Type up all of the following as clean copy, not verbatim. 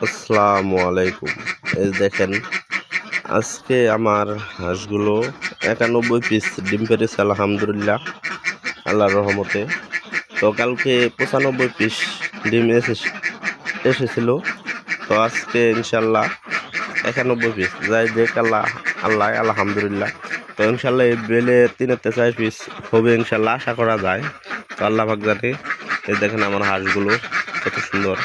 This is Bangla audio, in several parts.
আসসালামু আলাইকুম। এই দেখেন, আজকে আমার হাঁসগুলো ৯১ পিস ডিম পেড়েছে আলহামদুলিল্লাহ, আল্লাহর রহমতে। তো কালকে ৯৫ পিস ডিম এসেছিল। তো আজকে ইনশাল্লাহ ৯১ পিস যাই দেখ আল্লাহ আল্লাহ আলহামদুলিল্লাহ। তো ইনশাল্লাহ এই বেলে ৩-৪ পিস হবে ইনশাল্লাহ, আশা করা যায়। তো আল্লাহ পাক জানে। এই দেখেন আমার হাঁসগুলো কত সুন্দর।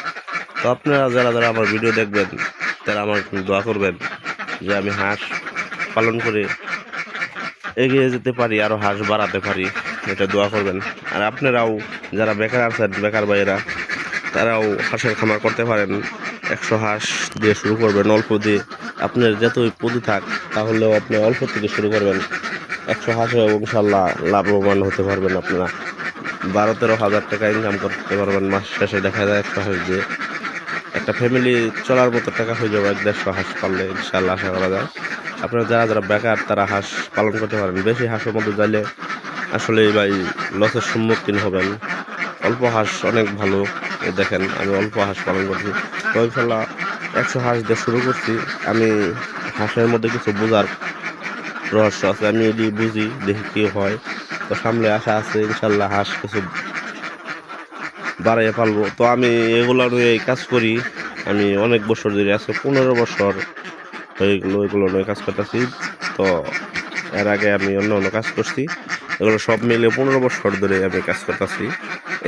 তো আপনারা যারা যারা আমার ভিডিও দেখবেন তারা আমার দোয়া করবেন যে আমি হাঁস পালন করে এগিয়ে যেতে পারি, আরও হাঁস বাড়াতে পারি, এটা দোয়া করবেন। আর আপনারাও যারা বেকার আছেন, বেকার ভাইয়েরা, তারাও হাঁসের খামার করতে পারেন। ১০০ হাঁস দিয়ে শুরু করবেন, অল্প দিয়ে। আপনার যতই পুঁজি থাক তাহলেও আপনি অল্প থেকে শুরু করবেন। ১০০ হাঁসে ইনশাল্লাহ লাভবান হতে পারবেন। আপনারা ১২-১৩ হাজার টাকা ইনকাম করতে পারবেন মাস শেষে। দেখা যায় ১০০ হাঁস দিয়ে একটা ফ্যামিলি চলার মতো টাকা হয়ে যাবে ১-১৫০ হাঁস পাললে ইনশাল্লাহ, আশা করা যায়। আপনারা যারা যারা বেকার তারা হাঁস পালন করতে পারেন। বেশি হাঁসের মধ্যে যাইলে আসলে ভাই লসের সম্মুখীন হবেন। অল্প হাঁস অনেক ভালো। দেখেন আমি অল্প হাঁস পালন করছি। তো ইনশাল্লাহ ১০০ হাঁস দিয়ে শুরু করছি। আমি হাঁসের মধ্যে কিছু বোঝার রহস্য আছে, আমি এটি বুঝি, দেখি কি হয়। তো সামনে আশা আছে ইনশাল্লাহ হাঁস কিছু বাড়াইয়া পালবো। তো আমি এগুলো নিয়ে কাজ করি। আমি অনেক বছর ধরে, আজকে ১৫ বছর হয়ে গেলো এগুলো নিয়ে কাজ করতেছি। তো এর আগে আমি অন্য অন্য কাজ করছি। এগুলো সব মিলে ১৫ বছর ধরে আমি কাজ করতেছি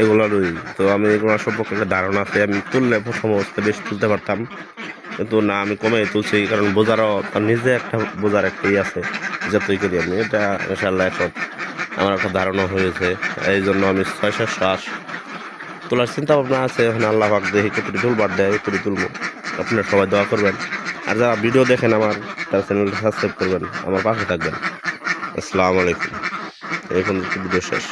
এগুলোরই। তো আমি এগুলো সম্পর্কে একটা ধারণা আছে। আমি তুললে প্রথম অবস্থায় বেশি তুলতে পারতাম, কিন্তু না, আমি কমে তুলছি। কারণ বোঝারও তার নিজে একটা বোঝার একটাই আছে, যতই করি আমি এটা ইনশাল্লাহ এখন আমার একটা ধারণা হয়েছে। এই জন্য আমি ৬-৭০০ হাঁস তোলার চিন্তা ভাবনা আছে। এখন আল্লাহ পাক দেখি কতটি তুলবার দেয়, কতটি তুলবো। আপনারা সবাই দোয়া করবেন। আর যারা ভিডিও দেখেন আমার, তার চ্যানেলটা সাবস্ক্রাইব করবেন, আমার পাশে থাকবেন। আসসালামু আলাইকুম। এখন ভিডিও শেষ।